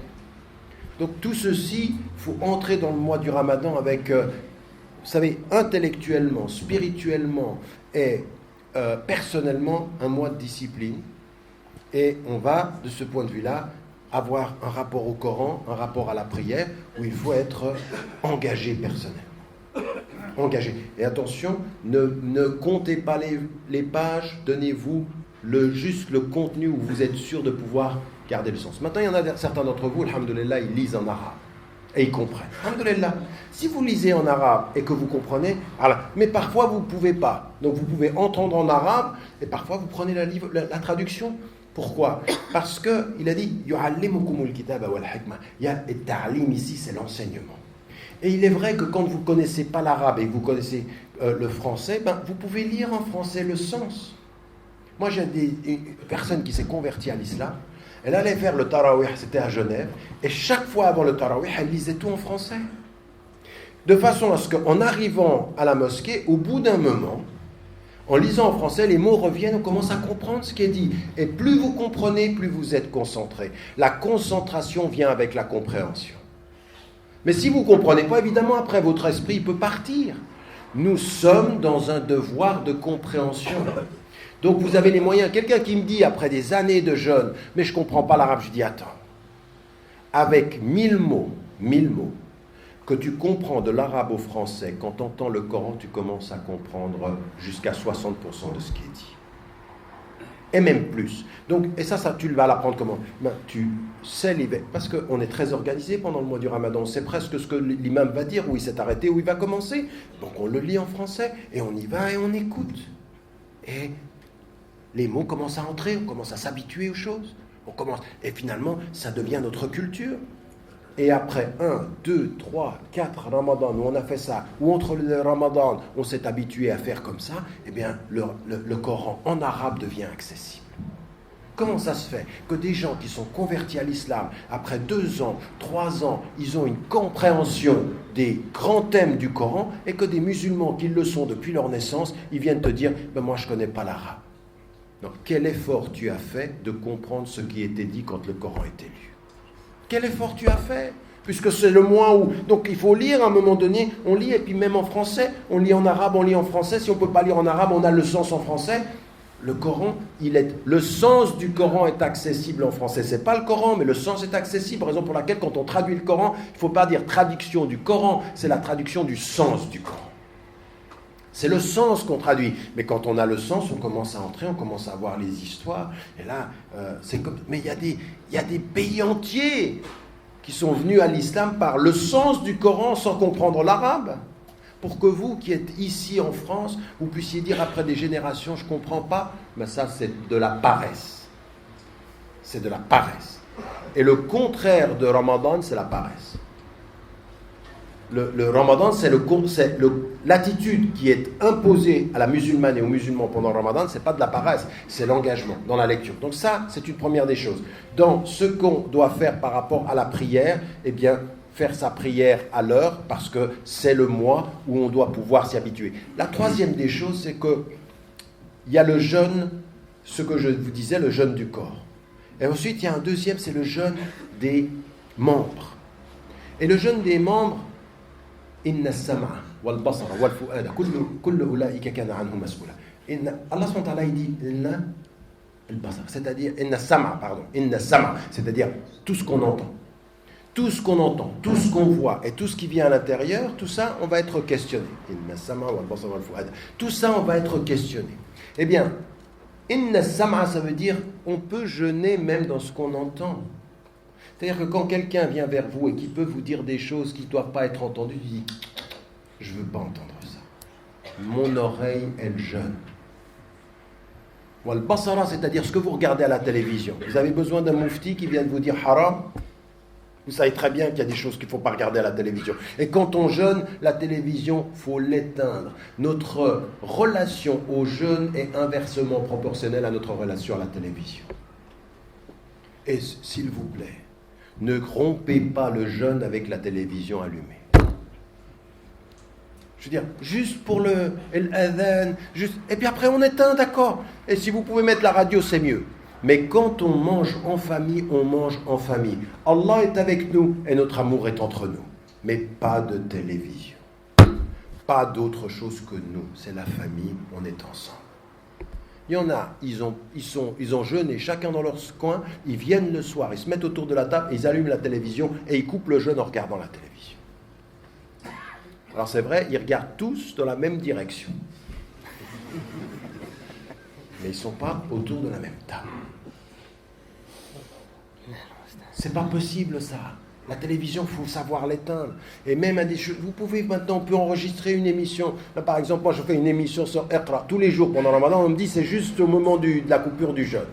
Donc tout ceci, il faut entrer dans le mois du Ramadan avec, vous savez, intellectuellement, spirituellement et personnellement, un mois de discipline. Et on va, de ce point de vue-là, avoir un rapport au Coran, un rapport à la prière, où il faut être engagé personnellement. Engagé. Et attention, ne comptez pas les pages, donnez-vous juste le contenu où vous êtes sûr de pouvoir garder le sens. Maintenant, il y en a certains d'entre vous, alhamdoulilah, ils lisent en arabe. Et ils comprennent. Alhamdoulilah. Si vous lisez en arabe et que vous comprenez, mais parfois vous ne pouvez pas. Donc vous pouvez entendre en arabe et parfois vous prenez la traduction. Pourquoi? Parce qu'il a dit yu'allimukumul kitaba wal hikma. Il y a le ta'lim ici, c'est l'enseignement. Et il est vrai que quand vous ne connaissez pas l'arabe et que vous connaissez le français, vous pouvez lire en français le sens. Moi, j'ai une personne qui s'est convertie à l'islam. Elle allait faire le tarawih, c'était à Genève, et chaque fois avant le tarawih, elle lisait tout en français. De façon à ce qu'en arrivant à la mosquée, au bout d'un moment, en lisant en français, les mots reviennent, on commence à comprendre ce qui est dit. Et plus vous comprenez, plus vous êtes concentré. La concentration vient avec la compréhension. Mais si vous ne comprenez pas, évidemment, après, votre esprit peut partir. Nous sommes dans un devoir de compréhension. Donc vous avez les moyens. Quelqu'un qui me dit, après des années de jeûne, mais je ne comprends pas l'arabe, je dis, attends. Avec 1000 mots, que tu comprends de l'arabe au français, quand tu entends le Coran, tu commences à comprendre jusqu'à 60% de ce qui est dit. Et même plus. Donc, et ça tu vas l'apprendre comment? Tu sais parce qu'on est très organisé pendant le mois du Ramadan. C'est presque ce que l'imam va dire, où il s'est arrêté, où il va commencer. Donc on le lit en français, et on y va et on écoute. Et les mots commencent à entrer, on commence à s'habituer aux choses. Et finalement, ça devient notre culture. Et après 1, 2, 3, 4 Ramadan, où on a fait ça, ou entre les Ramadan, on s'est habitué à faire comme ça, eh bien, le Coran en arabe devient accessible. Comment ça se fait que des gens qui sont convertis à l'islam, après 2 ans, 3 ans, ils ont une compréhension des grands thèmes du Coran, et que des musulmans qui le sont depuis leur naissance, ils viennent te dire, moi je ne connais pas l'arabe. Donc, quel effort tu as fait de comprendre ce qui était dit quand le Coran était lu? Quel effort tu as fait? Puisque c'est le mois où... Donc, il faut lire à un moment donné. On lit, et puis même en français, on lit en arabe, on lit en français. Si on ne peut pas lire en arabe, on a le sens en français. Le Coran, le sens du Coran est accessible en français. Ce n'est pas le Coran, mais le sens est accessible. Raison pour laquelle, quand on traduit le Coran, il ne faut pas dire traduction du Coran, c'est la traduction du sens du Coran. C'est le sens qu'on traduit. Mais quand on a le sens, on commence à entrer, on commence à voir les histoires. Et là, c'est comme... Mais il y a des pays entiers qui sont venus à l'islam par le sens du Coran sans comprendre l'arabe. Pour que vous, qui êtes ici en France, vous puissiez dire après des générations, je ne comprends pas, mais ça c'est de la paresse. C'est de la paresse. Et le contraire de Ramadan, c'est la paresse. Le Ramadan, c'est l'attitude qui est imposée à la musulmane et aux musulmans pendant le Ramadan, ce n'est pas de la paresse, c'est l'engagement dans la lecture. Donc ça, c'est une première des choses. Dans ce qu'on doit faire par rapport à la prière, eh bien, faire sa prière à l'heure, parce que c'est le mois où on doit pouvoir s'y habituer. La troisième des choses, c'est que il y a le jeûne, ce que je vous disais, le jeûne du corps. Et ensuite, il y a un deuxième, c'est le jeûne des membres. Et le jeûne des membres, Inna as-sam'a wal basara wal fu'ada kullu ulaika kana anhu mas'ula. Allah subhanahu wa ta'ala dit inna al-basar, c'est-à-dire inna as-sam'a, c'est-à-dire tout ce qu'on entend. tout ce qu'on entend, tout ce qu'on voit et tout ce qui vient à l'intérieur, tout ça, on va être questionné. Tout ça, on va être questionné. Eh bien, inna sam'a, ça veut dire on peut jeûner même dans ce qu'on entend. C'est-à-dire que quand quelqu'un vient vers vous et qui peut vous dire des choses qui ne doivent pas être entendues, tu dis je ne veux pas entendre ça. Mon oreille, elle jeûne. Wal basara, c'est-à-dire ce que vous regardez à la télévision. Vous avez besoin d'un moufti qui vienne vous dire haram. Vous savez très bien qu'il y a des choses qu'il ne faut pas regarder à la télévision. Et quand on jeûne, la télévision, il faut l'éteindre. Notre relation au jeûne est inversement proportionnelle à notre relation à la télévision. Et s'il vous plaît, ne rompez pas le jeûne avec la télévision allumée. Je veux dire, juste pour l'adhan, et puis après on éteint, d'accord. Et si vous pouvez mettre la radio, c'est mieux. Mais quand on mange en famille, on mange en famille. Allah est avec nous et notre amour est entre nous. Mais pas de télévision. Pas d'autre chose que nous. C'est la famille, on est ensemble. Il y en a, ils ont jeûné chacun dans leur coin, ils viennent le soir, ils se mettent autour de la table, ils allument la télévision et ils coupent le jeûne en regardant la télévision. Alors c'est vrai, ils regardent tous dans la même direction. Mais ils ne sont pas autour de la même table. C'est pas possible ça. La télévision, il faut savoir l'éteindre. Et même à des choses, vous pouvez maintenant, on peut enregistrer une émission. Là, par exemple, moi je fais une émission sur Iqra tous les jours pendant le Ramadan. On me dit c'est juste au moment de la coupure du jeûne.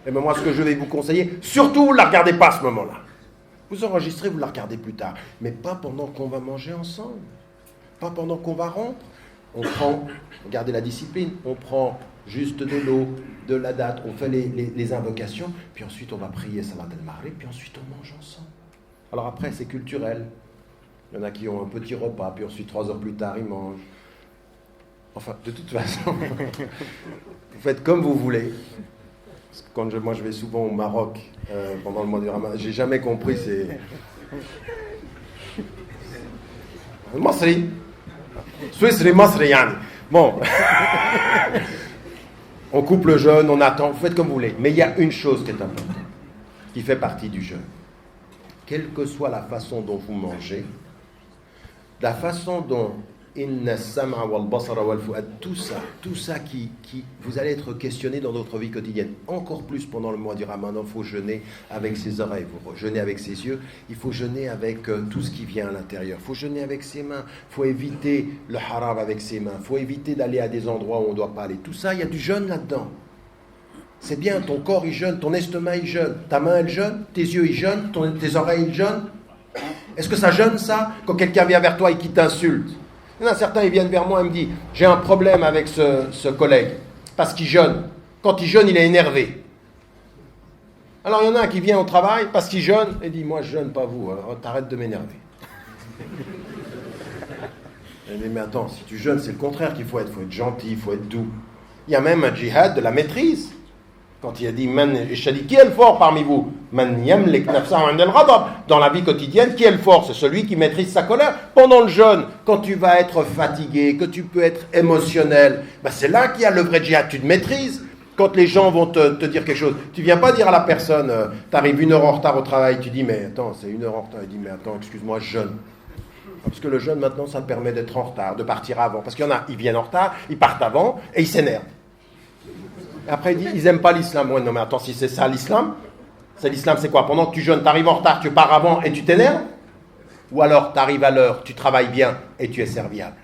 Et bien moi, ce que je vais vous conseiller, surtout, ne la regardez pas à ce moment-là. Vous enregistrez, vous la regardez plus tard. Mais pas pendant qu'on va manger ensemble. Pas pendant qu'on va rompre. On prend, regardez la discipline, on prend juste de l'eau, de la date, on fait les invocations, puis ensuite on va prier Salat al-Maghrib, puis ensuite on mange ensemble. Alors après, c'est culturel. Il y en a qui ont un petit repas, puis ensuite 3 heures plus tard, ils mangent. Enfin, de toute façon, vous faites comme vous voulez. Parce que quand moi je vais souvent au Maroc pendant le mois du Ramadan, j'ai jamais compris, c'est... Masri. Suisse, Masri, yani. Bon. On coupe le jeûne, on attend, vous faites comme vous voulez. Mais il y a une chose qui est importante, qui fait partie du jeûne. Quelle que soit la façon dont vous mangez, la façon dont inna sam'a wal basara wal fu'ad, tout ça qui vous allez être questionné dans notre vie quotidienne. Encore plus pendant le mois du Ramadan, il faut jeûner avec ses oreilles, il faut jeûner avec ses yeux, il faut jeûner avec tout ce qui vient à l'intérieur. Il faut jeûner avec ses mains, il faut éviter le haram avec ses mains, il faut éviter d'aller à des endroits où on ne doit pas aller. Tout ça, il y a du jeûne là-dedans. C'est bien, ton corps il jeûne, ton estomac il jeûne, ta main elle jeûne, tes yeux ils jeûnent, tes oreilles ils jeûnent. Est-ce que ça jeûne ça, quand quelqu'un vient vers toi et qui t'insulte? Il y en a certains, ils viennent vers moi et me disent j'ai un problème avec ce collègue parce qu'il jeûne. Quand il jeûne, il est énervé. Alors il y en a un qui vient au travail parce qu'il jeûne et dit moi je jeûne pas vous, alors t'arrêtes de m'énerver. Je dis mais attends, si tu jeûnes, c'est le contraire qu'il faut être gentil, il faut être doux. Il y a même un djihad de la maîtrise. Quand il a dit qui est le fort parmi vous? Dans la vie quotidienne, qui est le fort? C'est celui qui maîtrise sa colère. Pendant le jeûne, quand tu vas être fatigué, que tu peux être émotionnel, c'est là qu'il y a le vrai djihad. Tu te maîtrises. Quand les gens vont te dire quelque chose, tu ne viens pas dire à la personne, tu arrives 1 heure en retard au travail, tu dis mais attends, c'est 1 heure en retard. Il dit mais attends, excuse-moi, je jeûne. Parce que le jeûne maintenant, ça te permet d'être en retard, de partir avant. Parce qu'il y en a, ils viennent en retard, ils partent avant et ils s'énervent. Après, il dit, ils n'aiment pas l'islam. Ouais, non, mais attends, si c'est ça l'islam, c'est quoi? Pendant que tu jeûnes, tu arrives en retard, tu pars avant et tu t'énerves? Ou alors, tu arrives à l'heure, tu travailles bien et tu es serviable?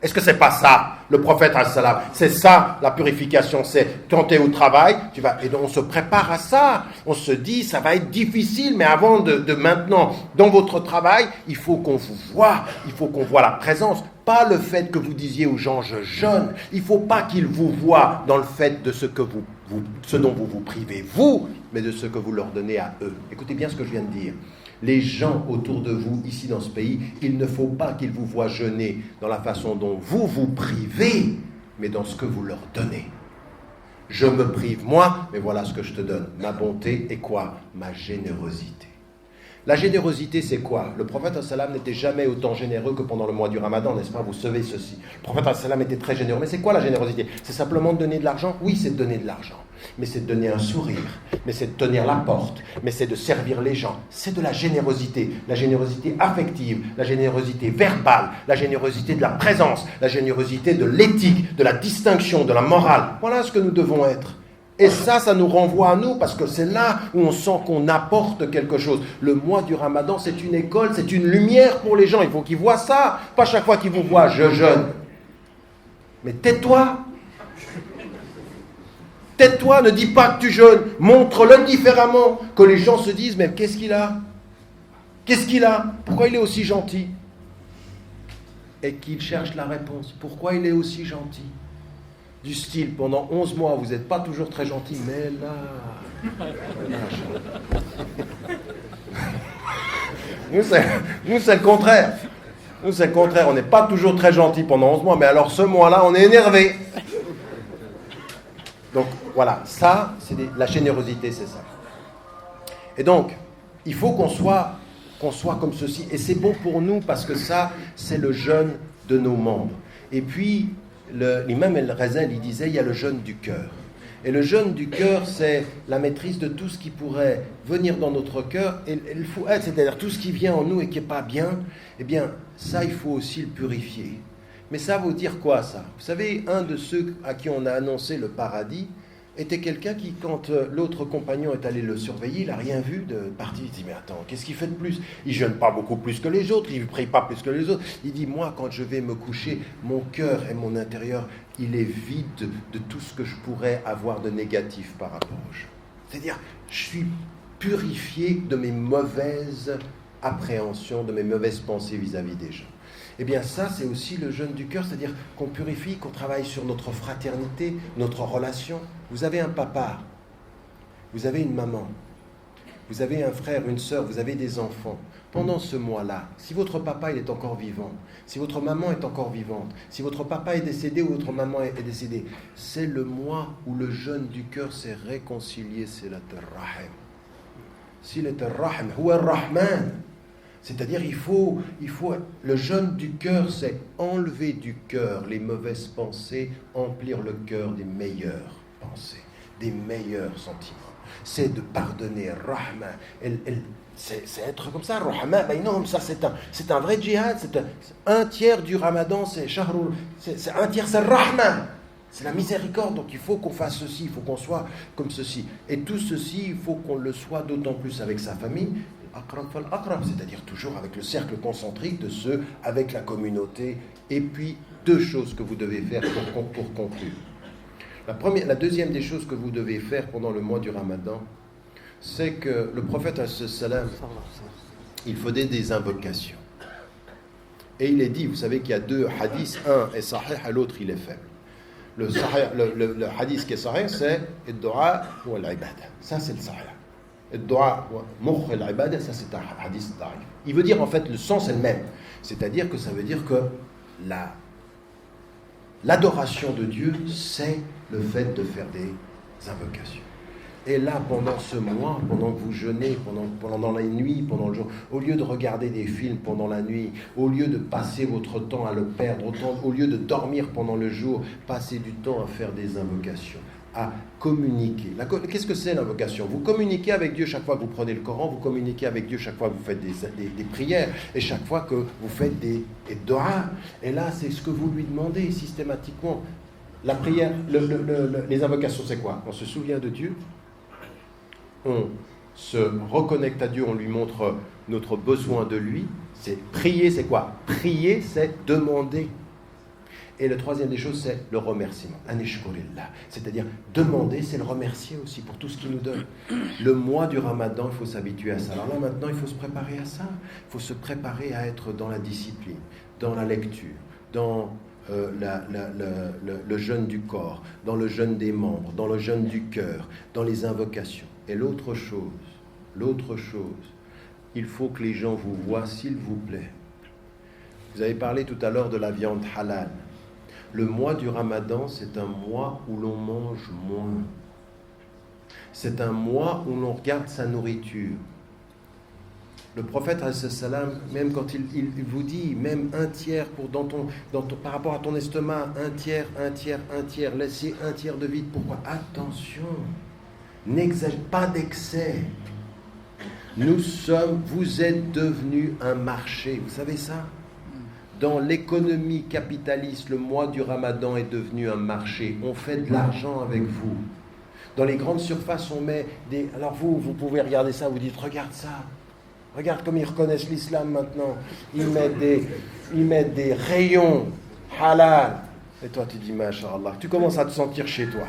Est-ce que c'est pas ça, le prophète al-salam? C'est ça, la purification, c'est quand tu es au travail, tu vas, et donc on se prépare à ça. On se dit, ça va être difficile, mais avant de maintenant, dans votre travail, il faut qu'on vous voit, il faut qu'on voit la présence. Pas le fait que vous disiez aux gens, je jeûne. Il ne faut pas qu'ils vous voient dans le fait de ce dont vous vous privez, vous, mais de ce que vous leur donnez à eux. Écoutez bien ce que je viens de dire. Les gens autour de vous, ici dans ce pays, il ne faut pas qu'ils vous voient jeûner dans la façon dont vous vous privez, mais dans ce que vous leur donnez. Je me prive moi, mais voilà ce que je te donne. Ma bonté et quoi? Ma générosité. La générosité, c'est quoi? Le prophète sallam n'était jamais autant généreux que pendant le mois du Ramadan, n'est-ce pas? Vous savez ceci. Le prophète sallam était très généreux. Mais c'est quoi la générosité? C'est simplement de donner de l'argent? Oui, c'est de donner de l'argent. Mais c'est de donner un sourire. Mais c'est de tenir la porte. Mais c'est de servir les gens. C'est de la générosité. La générosité affective, la générosité verbale, la générosité de la présence, la générosité de l'éthique, de la distinction, de la morale. Voilà ce que nous devons être. Et ça nous renvoie à nous, parce que c'est là où on sent qu'on apporte quelque chose. Le mois du Ramadan, c'est une école, c'est une lumière pour les gens. Il faut qu'ils voient ça. Pas chaque fois qu'ils vous voient, je jeûne. Mais tais-toi. Tais-toi, ne dis pas que tu jeûnes. Montre-le différemment. Que les gens se disent, mais qu'est-ce qu'il a? Qu'est-ce qu'il a? Pourquoi il est aussi gentil? Et qu'ils cherchent la réponse. Pourquoi il est aussi gentil? Du style, pendant 11 mois, vous n'êtes pas toujours très gentil, mais là... Nous, c'est le contraire. Nous, c'est le contraire. On n'est pas toujours très gentil pendant 11 mois, mais alors ce mois-là, on est énervé. Donc, voilà. Ça, la générosité, c'est ça. Et donc, il faut qu'on soit comme ceci. Et c'est bon pour nous, parce que ça, c'est le jeûne de nos membres. Et puis... l'imam El-Ghazali, il disait, il y a le jeûne du cœur. Et le jeûne du cœur, c'est la maîtrise de tout ce qui pourrait venir dans notre cœur. Et il faut être, c'est-à-dire tout ce qui vient en nous et qui n'est pas bien, eh bien, ça, il faut aussi le purifier. Mais ça veut dire quoi, ça? Vous savez, un de ceux à qui on a annoncé le paradis était quelqu'un qui, quand l'autre compagnon est allé le surveiller, il n'a rien vu de parti. Il dit, mais attends, qu'est-ce qu'il fait de plus? Il jeûne pas beaucoup plus que les autres, il ne prie pas plus que les autres. Il dit, moi, quand je vais me coucher, mon cœur et mon intérieur, il est vide de tout ce que je pourrais avoir de négatif par rapport aux gens. C'est-à-dire, je suis purifié de mes mauvaises appréhensions, de mes mauvaises pensées vis-à-vis des gens. Eh bien ça, c'est aussi le jeûne du cœur, c'est-à-dire qu'on purifie, qu'on travaille sur notre fraternité, notre relation. Vous avez un papa, vous avez une maman, vous avez un frère, une sœur, vous avez des enfants. Pendant ce mois-là, si votre papa il est encore vivant, si votre maman est encore vivante, si votre papa est décédé ou votre maman est décédée, c'est le mois où le jeûne du cœur s'est réconcilié, c'est la Rahim. Si la Rahim, huwa Rahman. C'est-à-dire, il faut le jeûne du cœur, c'est enlever du cœur les mauvaises pensées, emplir le cœur des meilleures pensées, des meilleurs sentiments. C'est de pardonner, Rahman. C'est être comme ça, Rahman. Ben non, ça c'est un vrai djihad. C'est un tiers du Ramadan, c'est un tiers, c'est Rahman. C'est la miséricorde. Donc il faut qu'on fasse ceci, il faut qu'on soit comme ceci. Et tout ceci, il faut qu'on le soit d'autant plus avec sa famille. C'est-à-dire toujours avec le cercle concentrique de ceux avec la communauté. Et puis, deux choses que vous devez faire pour conclure. La deuxième des choses que vous devez faire pendant le mois du Ramadan, c'est que le prophète sallam, il faisait des invocations. Et il est dit, vous savez qu'il y a deux hadiths, un est sahih, et l'autre il est faible. Le hadith qui est sahih, c'est « Ad-du'a wa al-ibada ». Ça, c'est le sahih. Dua mukh al-ibada, ça c'est un hadith d'arif. Il veut dire en fait le sens est le même, c'est-à-dire que ça veut dire que l'adoration de Dieu, c'est le fait de faire des invocations. Et là, pendant ce mois, pendant que vous jeûnez, pendant la nuit, pendant le jour, au lieu de regarder des films pendant la nuit, au lieu de passer votre temps à le perdre, au lieu de dormir pendant le jour, passez du temps à faire des invocations, à communiquer. Qu'est-ce que c'est l'invocation? Vous communiquez avec Dieu chaque fois que vous prenez le Coran, vous communiquez avec Dieu chaque fois que vous faites des prières, et chaque fois que vous faites des doigts. Et là, c'est ce que vous lui demandez systématiquement. La prière, les invocations, c'est quoi? On se souvient de Dieu, on se reconnecte à Dieu, on lui montre notre besoin de lui. C'est prier, c'est quoi? Prier, c'est demander. Et la troisième des choses, c'est le remerciement. Anishkurillah. C'est-à-dire, demander, c'est le remercier aussi pour tout ce qu'il nous donne. Le mois du Ramadan, il faut s'habituer à ça. Alors là, maintenant, il faut se préparer à ça. Il faut se préparer à être dans la discipline, dans la lecture, dans le jeûne du corps, dans le jeûne des membres, dans le jeûne du cœur, dans les invocations. Et l'autre chose, il faut que les gens vous voient, s'il vous plaît. Vous avez parlé tout à l'heure de la viande halal. Le mois du Ramadan, c'est un mois où l'on mange moins. C'est un mois où l'on regarde sa nourriture. Le prophète, même quand il vous dit, même un tiers par rapport à ton estomac, un tiers, laissez un tiers de vide. Pourquoi? Attention, n'exagère pas d'excès. Vous êtes devenus un marché, vous savez ça? Dans l'économie capitaliste, le mois du Ramadan est devenu un marché. On fait de l'argent avec vous. Dans les grandes surfaces, on met des... Alors vous pouvez regarder ça, vous dites, regarde ça. Regarde comme ils reconnaissent l'islam maintenant. Ils mettent des rayons halal. Et toi, tu dis, Masha'Allah, tu commences à te sentir chez toi.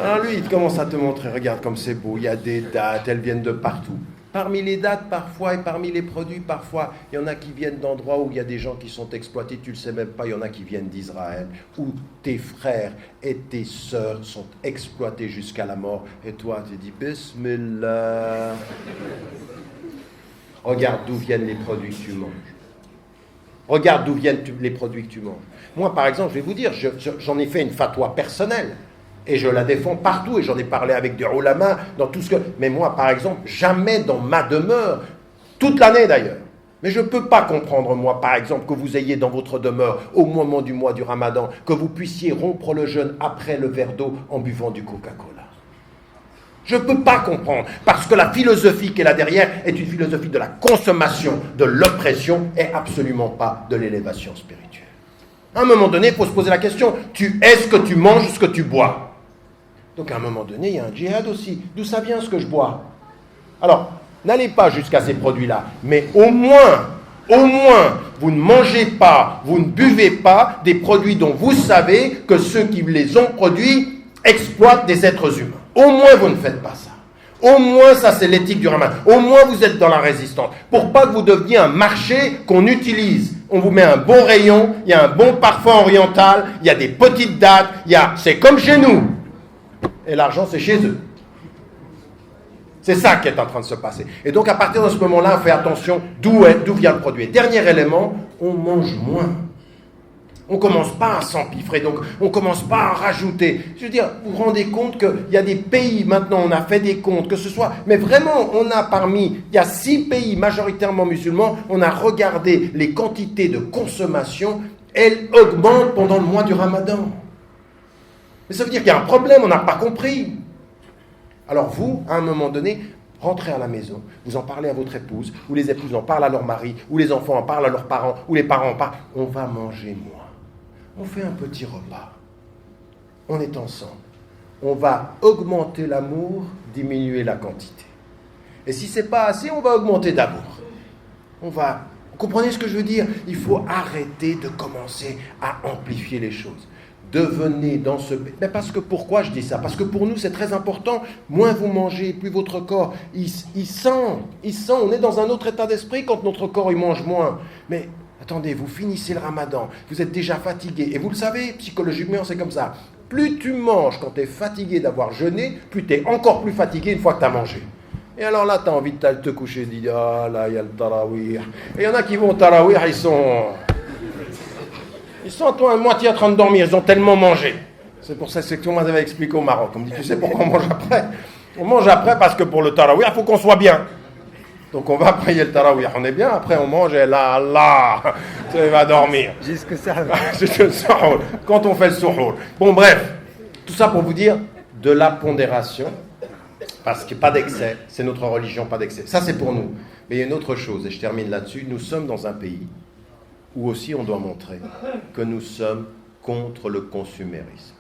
Alors lui, il commence à te montrer, regarde comme c'est beau, il y a des dates, elles viennent de partout. Parmi les dates, parfois, et parmi les produits, parfois, il y en a qui viennent d'endroits où il y a des gens qui sont exploités, tu ne le sais même pas, il y en a qui viennent d'Israël, où tes frères et tes sœurs sont exploités jusqu'à la mort. Et toi, tu dis, Bismillah. Regarde d'où viennent les produits que tu manges. Regarde d'où viennent les produits que tu manges. Moi, par exemple, je vais vous dire, j'en ai fait une fatwa personnelle. Et je la défends partout, et j'en ai parlé avec des ulama, dans tout ce que... Mais moi, par exemple, jamais dans ma demeure, toute l'année d'ailleurs, mais je ne peux pas comprendre, moi, par exemple, que vous ayez dans votre demeure, au moment du mois du Ramadan, que vous puissiez rompre le jeûne après le verre d'eau en buvant du Coca-Cola. Je ne peux pas comprendre, parce que la philosophie qui est là derrière est une philosophie de la consommation, de l'oppression, et absolument pas de l'élévation spirituelle. À un moment donné, il faut se poser la question, est-ce que tu manges ce que tu bois? Donc à un moment donné, il y a un djihad aussi. D'où ça vient ce que je bois? Alors, n'allez pas jusqu'à ces produits-là, mais au moins, vous ne mangez pas, vous ne buvez pas des produits dont vous savez que ceux qui les ont produits exploitent des êtres humains. Au moins, vous ne faites pas ça. Au moins, ça c'est l'éthique du Ramadan. Au moins, vous êtes dans la résistance. Pour pas que vous deveniez un marché qu'on utilise. On vous met un bon rayon, il y a un bon parfum oriental, il y a des petites dates, c'est comme chez nous. Et l'argent, c'est chez eux. C'est ça qui est en train de se passer. Et donc, à partir de ce moment-là, on fait attention d'où vient le produit. Dernier élément, on mange moins. On ne commence pas à s'empiffrer, donc on ne commence pas à rajouter. Je veux dire, vous vous rendez compte qu'il y a des pays, maintenant on a fait des comptes, que ce soit... Mais vraiment, il y a 6 pays majoritairement musulmans, on a regardé les quantités de consommation, elles augmentent pendant le mois du Ramadan. Mais ça veut dire qu'il y a un problème, on n'a pas compris. Alors vous, à un moment donné, rentrez à la maison, vous en parlez à votre épouse, ou les épouses en parlent à leur mari, ou les enfants en parlent à leurs parents, ou les parents en parlent. On va manger moins. On fait un petit repas. On est ensemble. On va augmenter l'amour, diminuer la quantité. Et si ce n'est pas assez, on va augmenter d'amour. Vous comprenez ce que je veux dire? Il faut arrêter de commencer à amplifier les choses. Devenez dans ce... Mais pourquoi je dis ça? Parce que pour nous, c'est très important. Moins vous mangez, plus votre corps, il sent. On est dans un autre état d'esprit quand notre corps, il mange moins. Mais attendez, vous finissez le Ramadan, vous êtes déjà fatigué. Et vous le savez, psychologiquement, c'est comme ça. Plus tu manges quand tu es fatigué d'avoir jeûné, plus tu es encore plus fatigué une fois que tu as mangé. Et alors là, tu as envie de te coucher et de dire, ah là, il y a le tarawih. Et il y en a qui vont au tarawih, ils sont à moitié en train de dormir, ils ont tellement mangé. C'est pour ça que tout le monde avait expliqué au Maroc. On me dit, tu sais pourquoi on mange après? On mange après parce que pour le tarawih, il faut qu'on soit bien. Donc on va prier le tarawih, on est bien, après on mange et là, Allah, tu vas dormir. Jusque ça. Quand on fait le suhour. Bon bref, tout ça pour vous dire de la pondération, parce que pas d'excès, c'est notre religion, pas d'excès. Ça c'est pour nous. Mais il y a une autre chose, et je termine là-dessus, nous sommes dans un pays où aussi on doit montrer que nous sommes contre le consumérisme,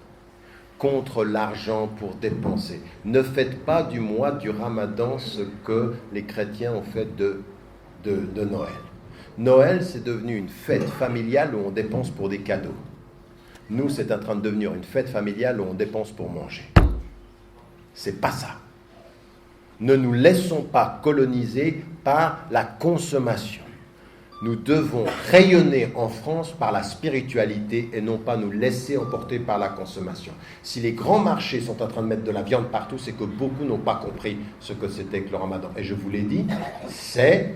contre l'argent pour dépenser. Ne faites pas du mois du Ramadan ce que les chrétiens ont fait de Noël. Noël, c'est devenu une fête familiale où on dépense pour des cadeaux. Nous, c'est en train de devenir une fête familiale où on dépense pour manger. C'est pas ça. Ne nous laissons pas coloniser par la consommation. Nous devons rayonner en France par la spiritualité et non pas nous laisser emporter par la consommation. Si les grands marchés sont en train de mettre de la viande partout, c'est que beaucoup n'ont pas compris ce que c'était que le Ramadan. Et je vous l'ai dit, c'est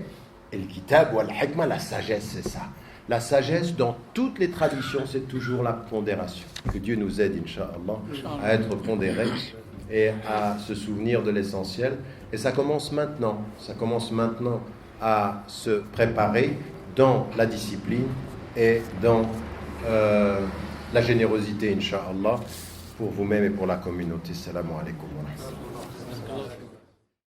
el kitab ou al-hikmah, la sagesse, c'est ça. La sagesse, dans toutes les traditions, c'est toujours la pondération. Que Dieu nous aide, Inch'Allah, à être pondérés et à se souvenir de l'essentiel. Et ça commence maintenant. Ça commence maintenant à se préparer dans la discipline et dans la générosité, Inch'Allah, pour vous-même et pour la communauté. Assalamu alaikum wa rahmatullah.